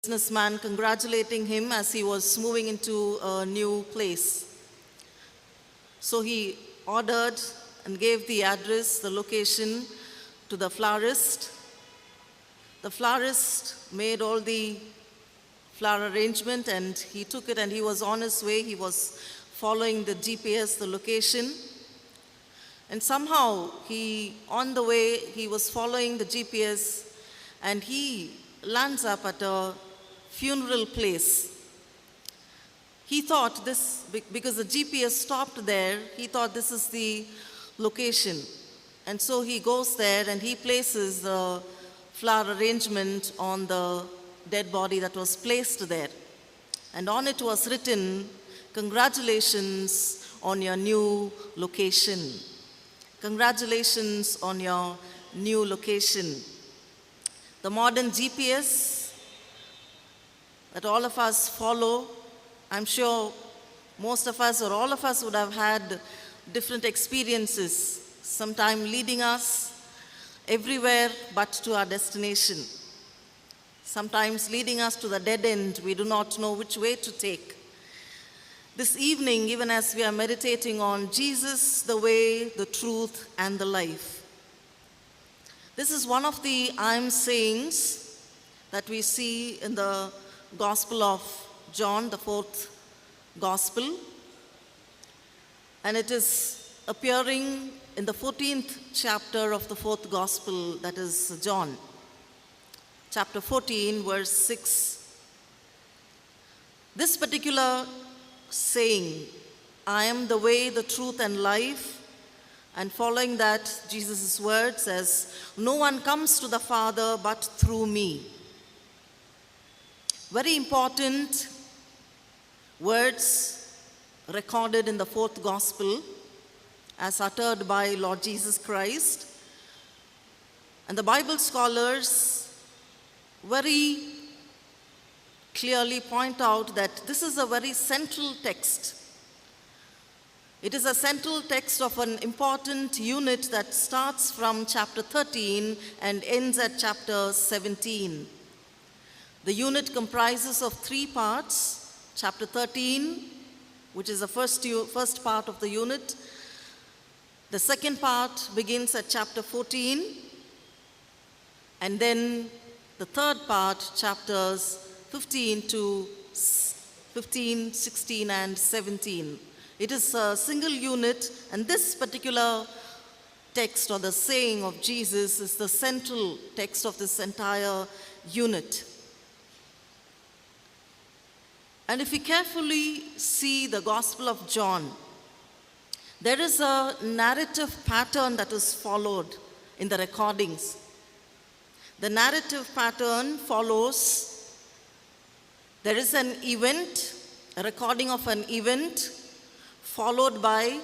businessman congratulating him as he was moving into a new place. So he ordered and gave the address, the location to the florist. The florist made all the flower arrangement and he took it and he was on his way. He was following the GPS, the location. And somehow on the way, he was following the GPS and he lands up at a funeral place. He thought this, because the GPS stopped there, he thought this is the location. And so he goes there and he places the flower arrangement on the dead body that was placed there. And on it was written, "Congratulations on your new location. Congratulations on your new location." The modern GPS that all of us follow, I'm sure most of us or all of us would have had different experiences, sometimes leading us everywhere but to our destination. Sometimes leading us to the dead end, we do not know which way to take. This evening, even as we are meditating on Jesus, the way, the truth, and the life. This is one of the I'm sayings that we see in the Gospel of John, the fourth Gospel. And it is appearing in the 14th chapter of the fourth Gospel, that is John. Chapter 14, verse 6. This particular saying, "I am the way, the truth, and life," and following that, Jesus' word says, "No one comes to the Father but through me." Very important words recorded in the fourth Gospel as uttered by Lord Jesus Christ. And the Bible scholars very clearly point out that this is a very central text. It is a central text of an important unit that starts from chapter 13 and ends at chapter 17. The unit comprises of three parts. Chapter 13, which is the first part of the unit. The second part begins at chapter 14. And then the third part, chapters 15, 16, and 17. It is a single unit, and this particular text or the saying of Jesus is the central text of this entire unit. And if we carefully see the Gospel of John, there is a narrative pattern that is followed in the recordings. The narrative pattern follows, there is an event, a recording of an event, followed by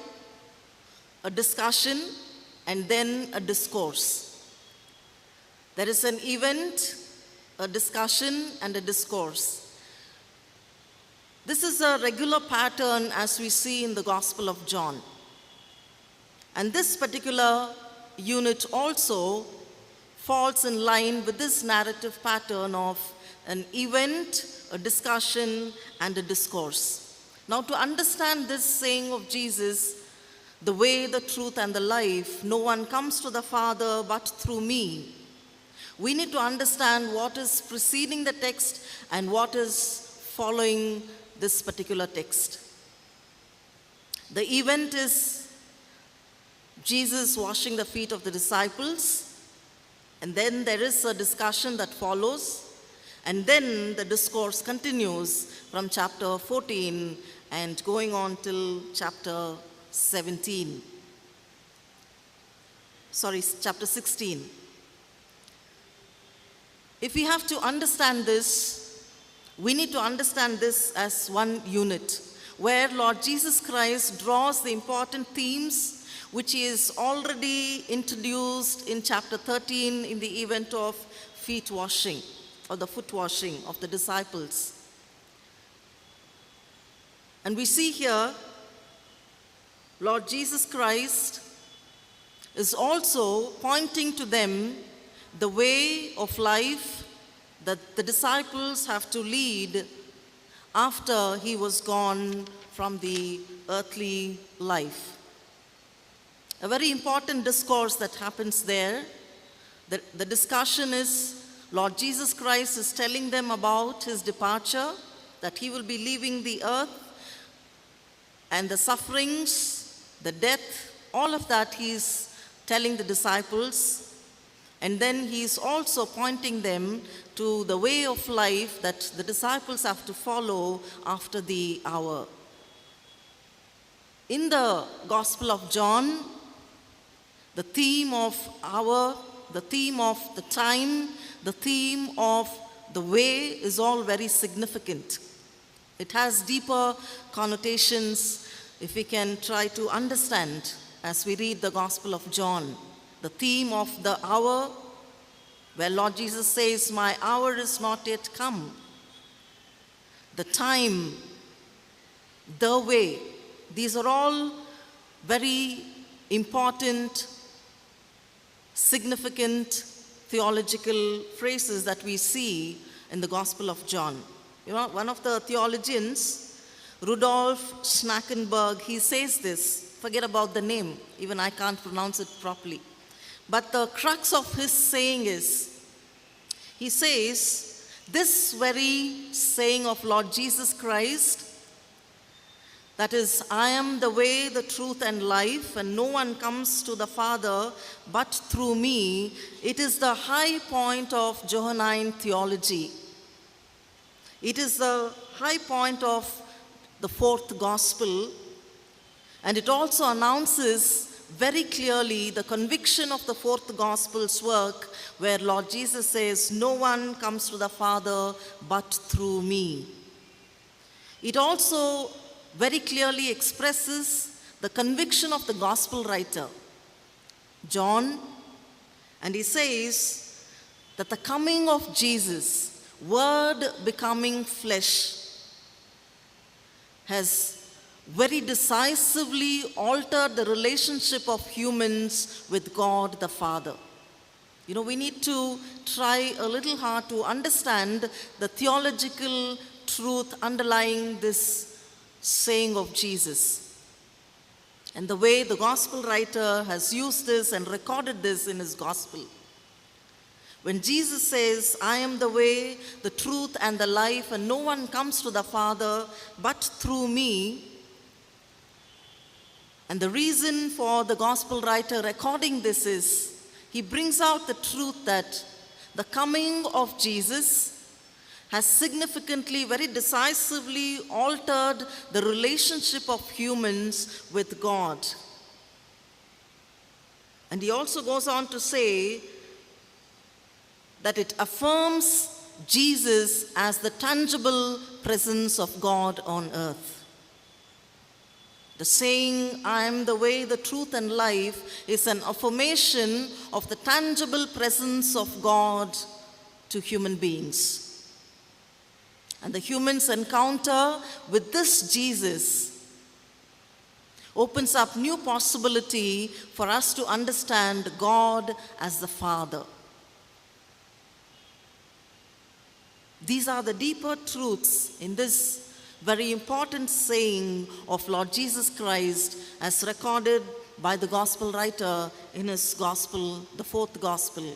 a discussion and then a discourse. There is an event, a discussion, and a discourse. This is a regular pattern as we see in the Gospel of John. And this particular unit also falls in line with this narrative pattern of an event, a discussion, and a discourse. Now, to understand this saying of Jesus, "The way, the truth, and the life, no one comes to the Father but through me," we need to understand what is preceding the text and what is following this particular text. The event is Jesus washing the feet of the disciples, and then there is a discussion that follows, and then the discourse continues from chapter 14 and going on till chapter 17. Chapter 16. If we have to understand this, we need to understand this as one unit, where Lord Jesus Christ draws the important themes which he is already introduced in chapter 13 in the event of feet washing, or the foot washing of the disciples. And we see here, Lord Jesus Christ is also pointing to them the way of life, that the disciples have to lead after he was gone from the earthly life. A very important discourse that happens there. The discussion is Lord Jesus Christ is telling them about his departure, that he will be leaving the earth, and the sufferings, the death, all of that he's telling the disciples. And then he's also pointing them to the way of life that the disciples have to follow after the hour. In the Gospel of John, the theme of hour, the theme of the time, the theme of the way is all very significant. It has deeper connotations if we can try to understand as we read the Gospel of John. The theme of the hour, where Lord Jesus says, "My hour is not yet come." The time, the way, these are all very important, significant theological phrases that we see in the Gospel of John. You know, one of the theologians, Rudolf Schnackenberg, he says this. Forget about the name, even I can't pronounce it properly. But the crux of his saying is, he says, this very saying of Lord Jesus Christ, that is, "I am the way, the truth, and life, and no one comes to the Father but through me," it is the high point of Johannine theology. It is the high point of the fourth gospel, and it also announces very clearly the conviction of the fourth gospel's work, where Lord Jesus says, "No one comes to the Father but through me." It also very clearly expresses the conviction of the gospel writer, John, and he says that the coming of Jesus, Word becoming flesh, has very decisively altered the relationship of humans with God the Father. You know, we need to try a little hard to understand the theological truth underlying this saying of Jesus, and the way the gospel writer has used this and recorded this in his gospel. When Jesus says, "I am the way, the truth, and the life, and no one comes to the Father but through me," and the reason for the gospel writer recording this is, he brings out the truth that the coming of Jesus has significantly, very decisively altered the relationship of humans with God. And he also goes on to say that it affirms Jesus as the tangible presence of God on earth. The saying, "I am the way, the truth, and life," is an affirmation of the tangible presence of God to human beings. And the human's encounter with this Jesus opens up new possibility for us to understand God as the Father. These are the deeper truths in this very important saying of Lord Jesus Christ as recorded by the gospel writer in his gospel, the fourth gospel.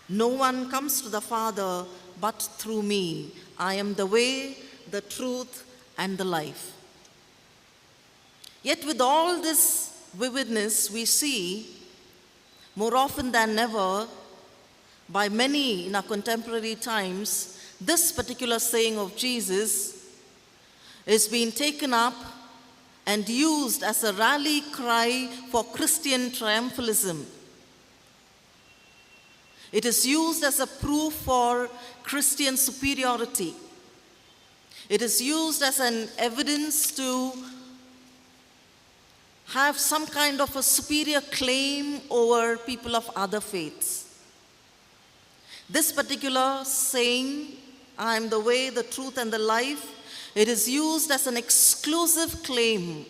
"No one comes to the Father but through me. I am the way, the truth, and the life." Yet with all this vividness, we see more often than ever by many in our contemporary times, this particular saying of Jesus is being taken up and used as a rally cry for Christian triumphalism. It is used as a proof for Christian superiority. It is used as an evidence to have some kind of a superior claim over people of other faiths. This particular saying, "I am the way, the truth, and the life," it is used as an exclusive claim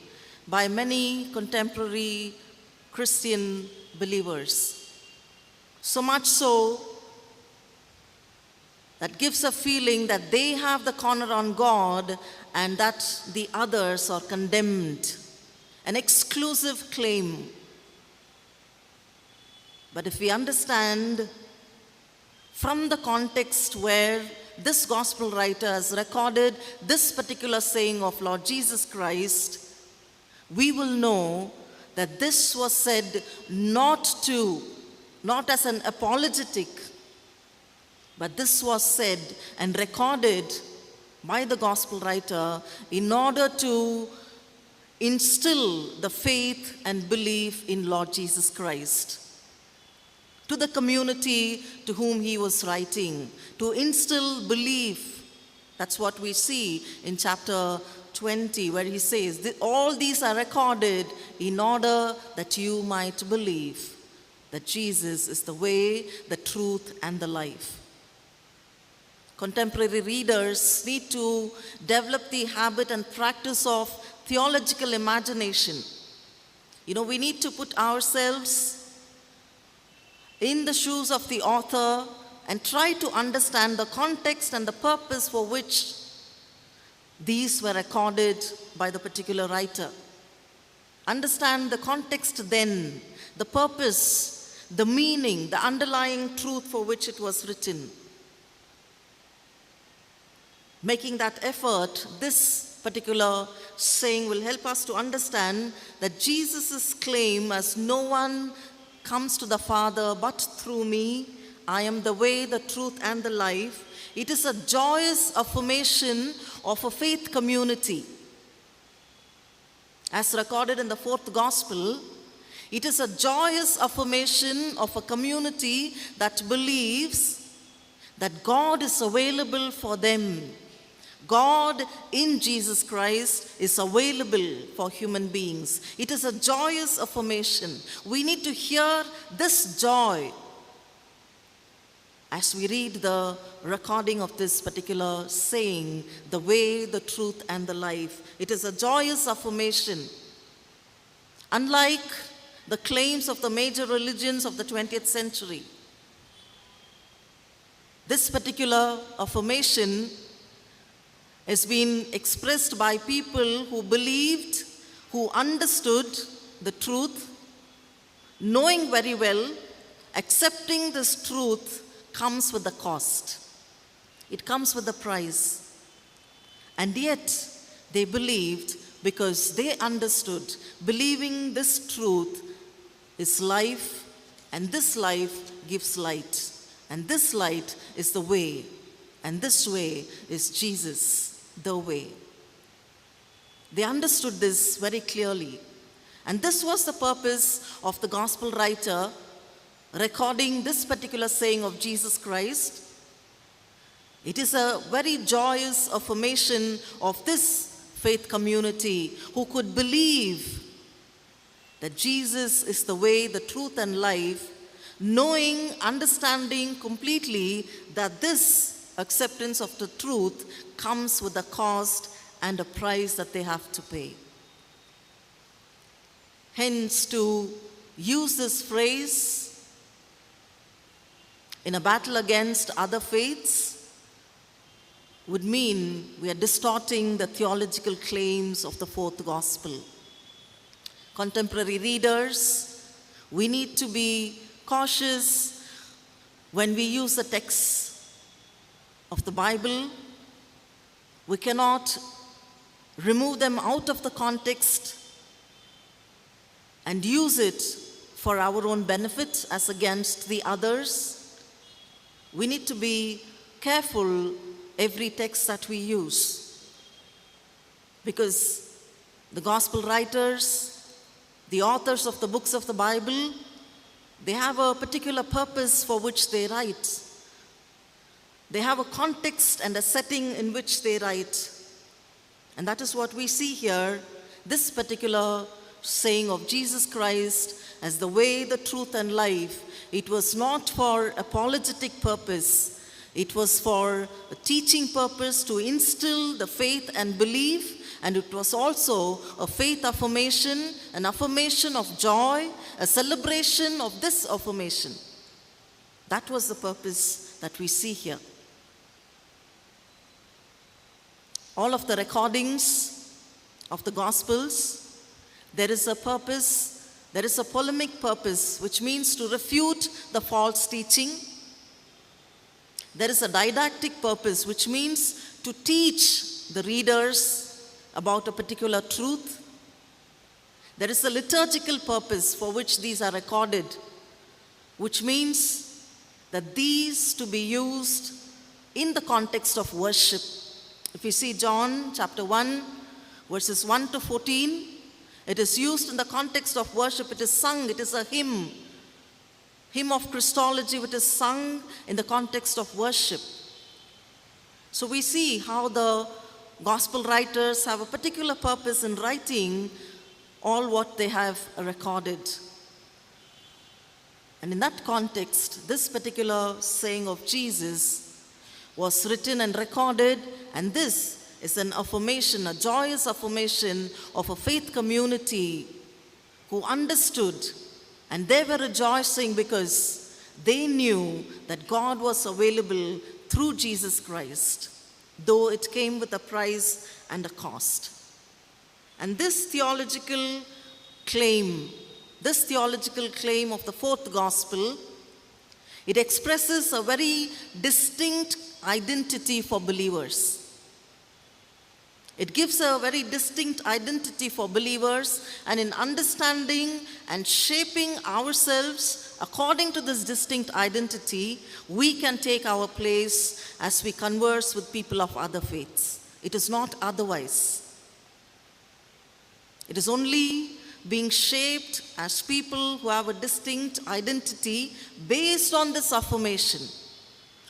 by many contemporary Christian believers. So much so that gives a feeling that they have the corner on God and that the others are condemned. An exclusive claim. But if we understand from the context where this gospel writer has recorded this particular saying of Lord Jesus Christ, we will know that this was said not as an apologetic, but this was said and recorded by the gospel writer in order to instill the faith and belief in Lord Jesus Christ to the community to whom he was writing, to instill belief. That's what we see in chapter 20, where he says, all these are recorded in order that you might believe that Jesus is the way, the truth, and the life. Contemporary readers need to develop the habit and practice of theological imagination. We need to put ourselves in the shoes of the author and try to understand the context and the purpose for which these were recorded by the particular writer. Understand the context then, the purpose, the meaning, the underlying truth for which it was written. Making that effort, this particular saying will help us to understand that Jesus' claim as no one comes to the Father but through me, I am the way, the truth, and the life. It is a joyous affirmation of a faith community. As recorded in the fourth gospel, it is a joyous affirmation of a community that believes that God is available for them. God in Jesus Christ is available for human beings. It is a joyous affirmation. We need to hear this joy as we read the recording of this particular saying, the way, the truth, and the life. It is a joyous affirmation. Unlike the claims of the major religions of the 20th century, this particular affirmation has been expressed by people who believed, who understood the truth, knowing very well, accepting this truth comes with a cost. It comes with a price. And yet, they believed because they understood, believing this truth is life, and this life gives light. And this light is the way, and this way is Jesus, the way. They understood this very clearly. And this was the purpose of the gospel writer recording this particular saying of Jesus Christ. It is a very joyous affirmation of this faith community who could believe that Jesus is the way, the truth, and life, knowing, understanding completely that this acceptance of the truth comes with a cost and a price that they have to pay. Hence, to use this phrase in a battle against other faiths would mean we are distorting the theological claims of the fourth gospel. Contemporary readers, we need to be cautious when we use the text of the Bible. We cannot remove them out of the context and use it for our own benefit as against the others. We need to be careful every text that we use, because the gospel writers, the authors of the books of the Bible, they have a particular purpose for which they write. They have a context and a setting in which they write. And that is what we see here, this particular saying of Jesus Christ as the way, the truth, and life. It was not for apologetic purpose. It was for a teaching purpose to instill the faith and belief, and it was also a faith affirmation, an affirmation of joy, a celebration of this affirmation. That was the purpose that we see here. all of the recordings of the Gospels, there is a purpose, there is a polemic purpose, which means to refute the false teaching. There is a didactic purpose, which means to teach the readers about a particular truth. There is a liturgical purpose for which these are recorded, which means that these to be used in the context of worship. If you see John chapter 1, verses 1 to 14, it is used in the context of worship. It is sung, it is a hymn of Christology, which is sung in the context of worship. So we see how the gospel writers have a particular purpose in writing all what they have recorded. And in that context, this particular saying of Jesus was written and recorded, and this is an affirmation, a joyous affirmation of a faith community who understood, and they were rejoicing because they knew that God was available through Jesus Christ, though it came with a price and a cost. And this theological claim of the fourth gospel, it expresses a very distinct identity for believers. It gives a very distinct identity for believers, and in understanding and shaping ourselves according to this distinct identity, we can take our place as we converse with people of other faiths. It is not otherwise. It is only being shaped as people who have a distinct identity based on this affirmation.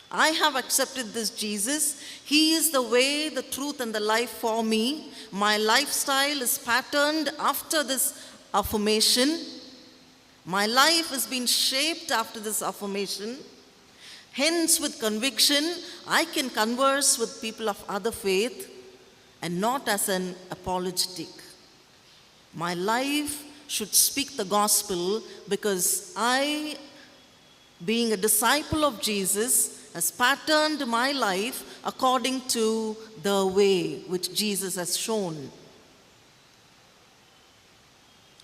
I have accepted this Jesus. He is the way, the truth, and the life for me. My lifestyle is patterned after this affirmation. My life has been shaped after this affirmation. Hence, with conviction, I can converse with people of other faith and not as an apologetic. My life should speak the gospel because I, being a disciple of Jesus, has patterned my life according to the way which Jesus has shown.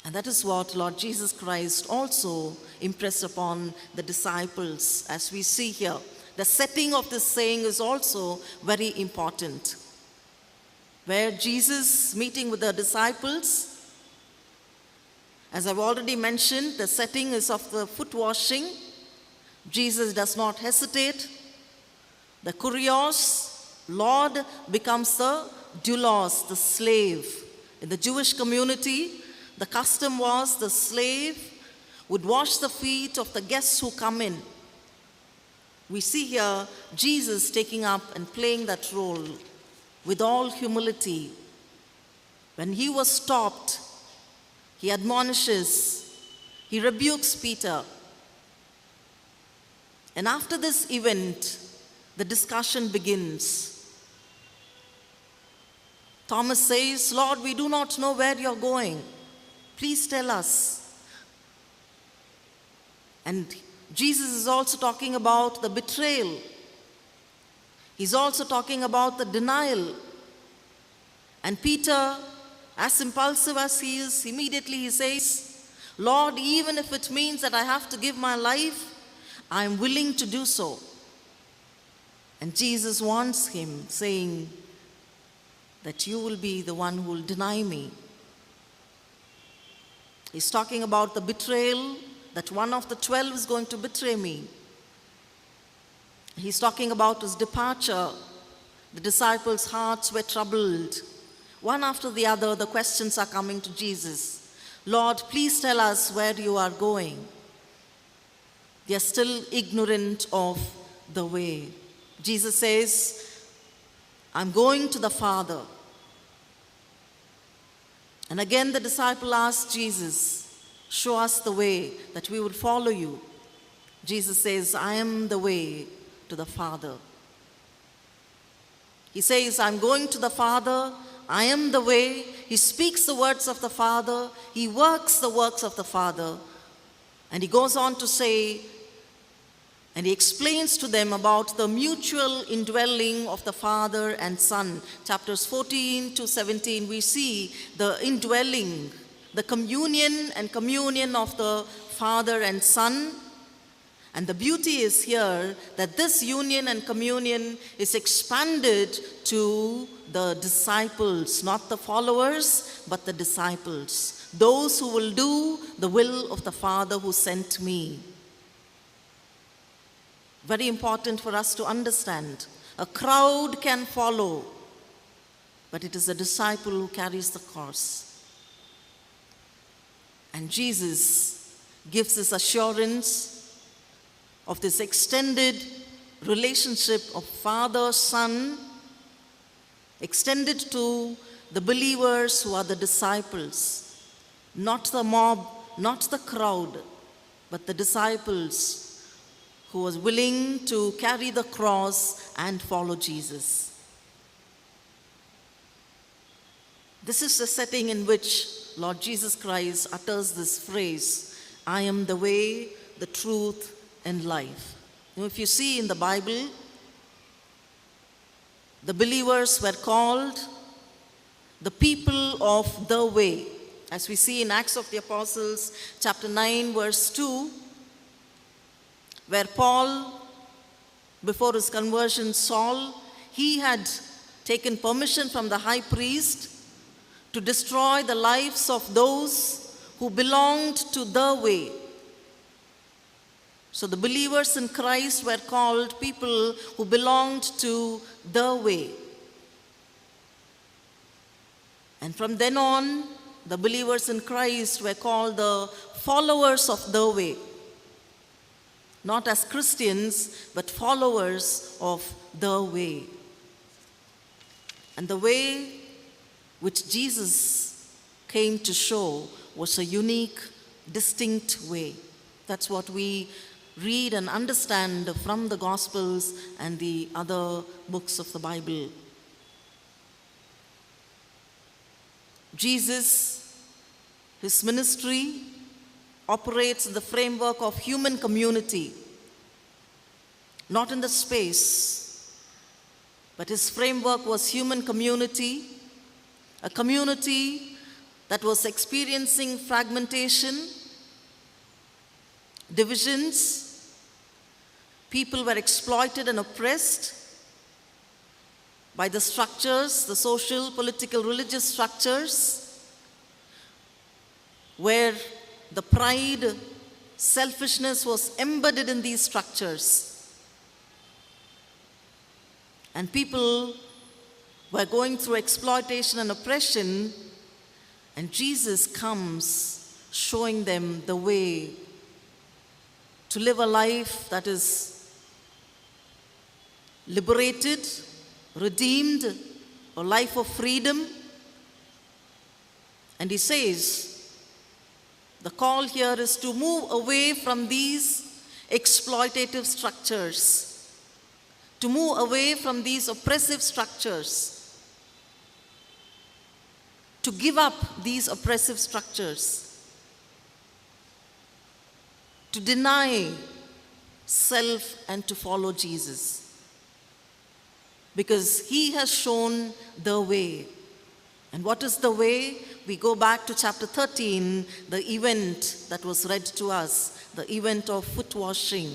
And that is what Lord Jesus Christ also impressed upon the disciples, as we see here. The setting of this saying is also very important. Where Jesus meeting with the disciples, as I've already mentioned, the setting is of the foot washing. Jesus does not hesitate. The kurios, Lord, becomes the doulos, the slave. In the Jewish community, the custom was the slave would wash the feet of the guests who come in. We see here Jesus taking up and playing that role with all humility. When he was stopped, he admonishes, he rebukes Peter. And after this event, the discussion begins. Thomas says, Lord, we do not know where you're going. Please tell us. And Jesus is also talking about the betrayal. He's also talking about the denial. And Peter, as impulsive as he is, immediately he says, Lord, even if it means that I have to give my life, I am willing to do so. And Jesus warns him, saying that you will be the one who will deny me. He's talking about the betrayal, that one of the 12 is going to betray me. He's talking about his departure. The disciples' hearts were troubled. One after the other, the questions are coming to Jesus. Lord, please tell us where you are going. They are still ignorant of the way. Jesus says, I'm going to the Father. And again the disciple asked Jesus, show us the way that we would follow you. Jesus says, I am the way to the Father. He says, I'm going to the Father. I am the way. He speaks the words of the Father. He works the works of the Father. And he goes on to say, And he explains to them about the mutual indwelling of the Father and Son. Chapters 14 to 17, we see the indwelling, the communion of the Father and Son. And the beauty is here that this union and communion is expanded to the disciples, not the followers, but the disciples, those who will do the will of the Father who sent me. Very important for us to understand. A crowd can follow, but it is a disciple who carries the cross. And Jesus gives this assurance of this extended relationship of Father, Son, extended to the believers who are the disciples, not the mob, not the crowd, but the disciples who was willing to carry the cross and follow Jesus. This is the setting in which Lord Jesus Christ utters this phrase, I am the way, the truth, and life. Now, if you see in the Bible, the believers were called the people of the way. As we see in Acts of the Apostles, chapter 9, verse 2, where Paul, before his conversion, Saul, he had taken permission from the high priest to destroy the lives of those who belonged to the way. So the believers in Christ were called people who belonged to the way. And from then on, the believers in Christ were called the followers of the way. Not as Christians, but followers of the way. And the way which Jesus came to show was a unique, distinct way. That's what we read and understand from the Gospels and the other books of the Bible. Jesus, his ministry, operates in the framework of human community, not in the space, but his framework was human community, a community that was experiencing fragmentation, divisions. People were exploited and oppressed by the structures, the social, political, religious structures, where the pride, selfishness was embedded in these structures. And people were going through exploitation and oppression, and Jesus comes showing them the way to live a life that is liberated, redeemed, a life of freedom. And he says, the call here is to move away from these exploitative structures, to move away from these oppressive structures, to give up these oppressive structures, to deny self and to follow Jesus. Because he has shown the way. And what is the way? We go back to chapter 13, the event that was read to us, the event of foot washing.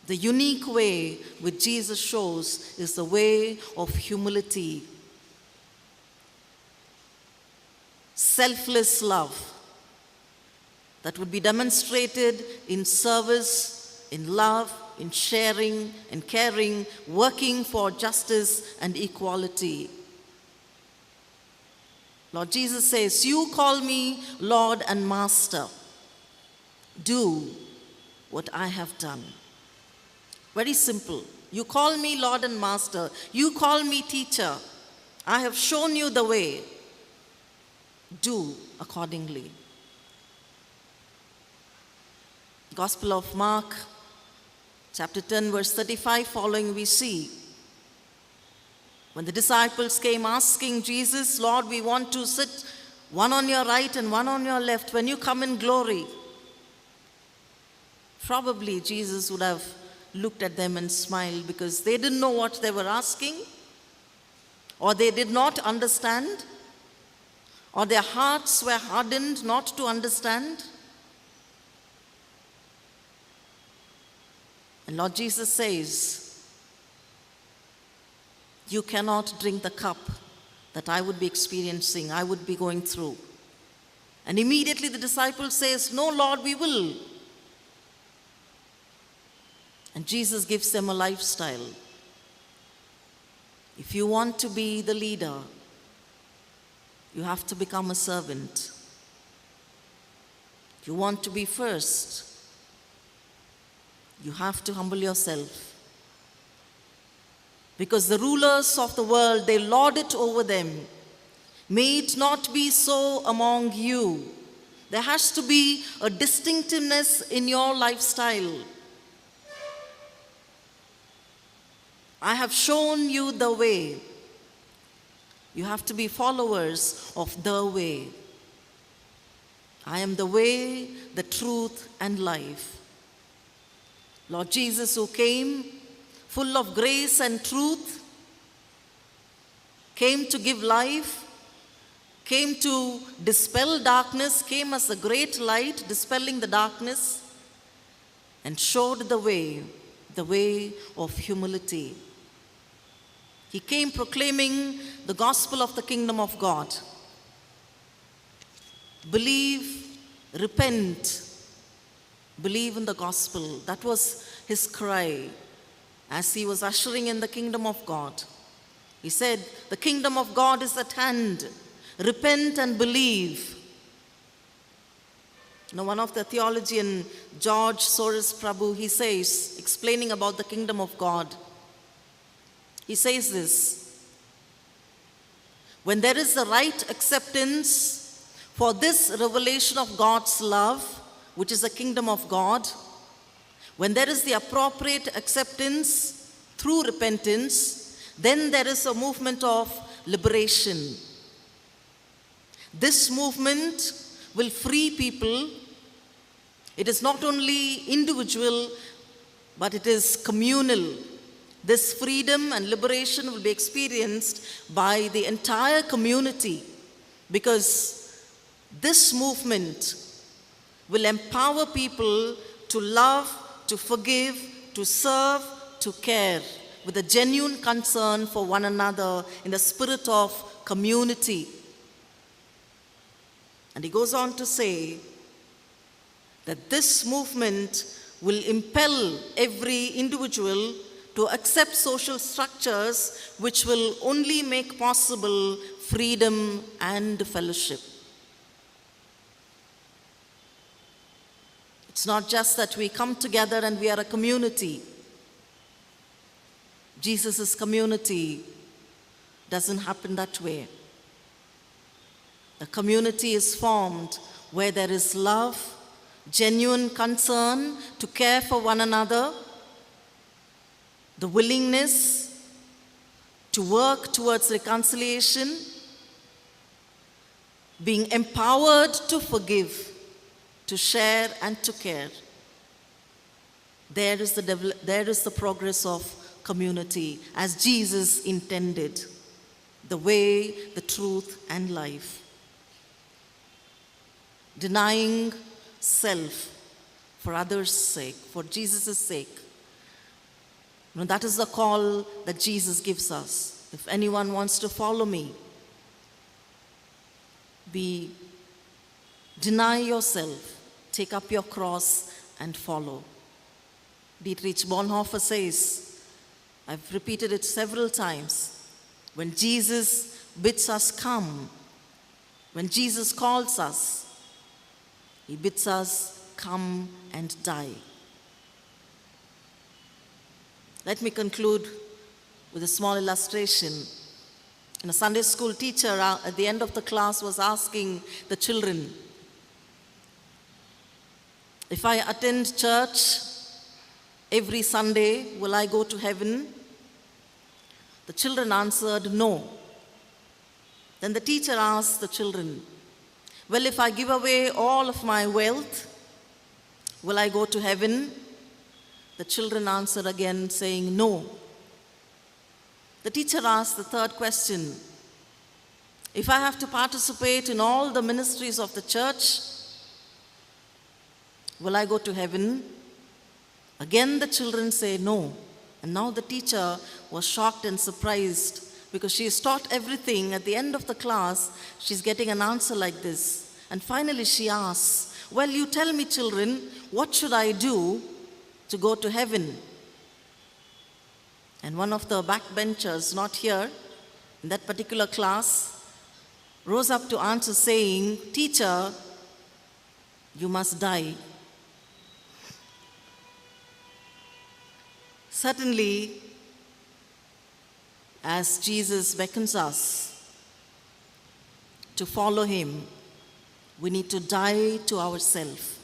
The unique way which Jesus shows is the way of humility, selfless love that would be demonstrated in service, in love, in sharing, in caring, working for justice and equality. Lord Jesus says, you call me Lord and Master. Do what I have done. Very simple. You call me Lord and Master. You call me teacher. I have shown you the way. Do accordingly. Gospel of Mark, chapter 10, verse 35 following, we see when the disciples came asking Jesus, Lord, we want to sit one on your right and one on your left when you come in glory. Probably Jesus would have looked at them and smiled because they didn't know what they were asking, or they did not understand, or their hearts were hardened not to understand. And Lord Jesus says, you cannot drink the cup that I would be experiencing, I would be going through. And immediately the disciple says, no, Lord, we will. And Jesus gives them a lifestyle. If you want to be the leader, you have to become a servant. If you want to be first, you have to humble yourself. Because the rulers of the world, they lord it over them. May it not be so among you. There has to be a distinctiveness in your lifestyle. I have shown you the way. You have to be followers of the way. I am the way, the truth, and life. Lord Jesus, who came full of grace and truth, came to give life, came to dispel darkness, came as a great light, dispelling the darkness, and showed the way of humility. He came proclaiming the gospel of the kingdom of God. Believe, repent, believe in the gospel. That was his cry as he was ushering in the kingdom of God. He said, the kingdom of God is at hand. Repent and believe. Now, one of the theologian, George Soros Prabhu, he says, explaining about the kingdom of God, he says this: when there is the right acceptance for this revelation of God's love, which is the kingdom of God, when there is the appropriate acceptance through repentance, then there is a movement of liberation. This movement will free people. It is not only individual, but it is communal. This freedom and liberation will be experienced by the entire community, because this movement will empower people to love, to forgive, to serve, to care, with a genuine concern for one another in the spirit of community. And he goes on to say that this movement will impel every individual to accept social structures which will only make possible freedom and fellowship. It's not just that we come together and we are a community. Jesus' community doesn't happen that way. The community is formed where there is love, genuine concern to care for one another, the willingness to work towards reconciliation, being empowered to forgive, to share and to care. There is the progress of community as Jesus intended, the way, the truth, and life. Denying self for others' sake, for Jesus' sake. That is the call that Jesus gives us. If anyone wants to follow me, deny yourself, take up your cross and follow. Dietrich Bonhoeffer says, I've repeated it several times, when Jesus bids us come, when Jesus calls us, he bids us come and die. Let me conclude with a small illustration. And a Sunday school teacher at the end of the class was asking the children, if I attend church every Sunday, will I go to heaven? The children answered, no. Then the teacher asked the children, well, if I give away all of my wealth, Will I go to heaven? The children answer again, saying, no. The teacher asks the third question. If I have to participate in all the ministries of the church, will I go to heaven? Again, the children say no. And now the teacher was shocked and surprised because she has taught everything. At the end of the class, she's getting an answer like this. And finally she asks, well, you tell me, children, what should I do to go to heaven? And one of the backbenchers, not here, in that particular class, rose up to answer saying, teacher, you must die. Certainly, as Jesus beckons us to follow him, we need to die to ourselves,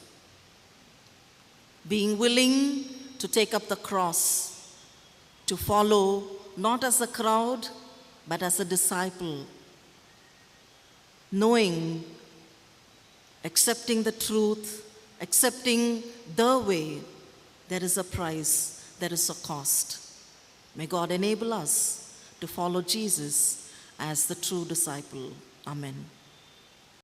being willing to take up the cross, to follow not as a crowd, but as a disciple, knowing, accepting the truth, accepting the way. There is a price, there is a cost. May God enable us to follow Jesus as the true disciple. Amen.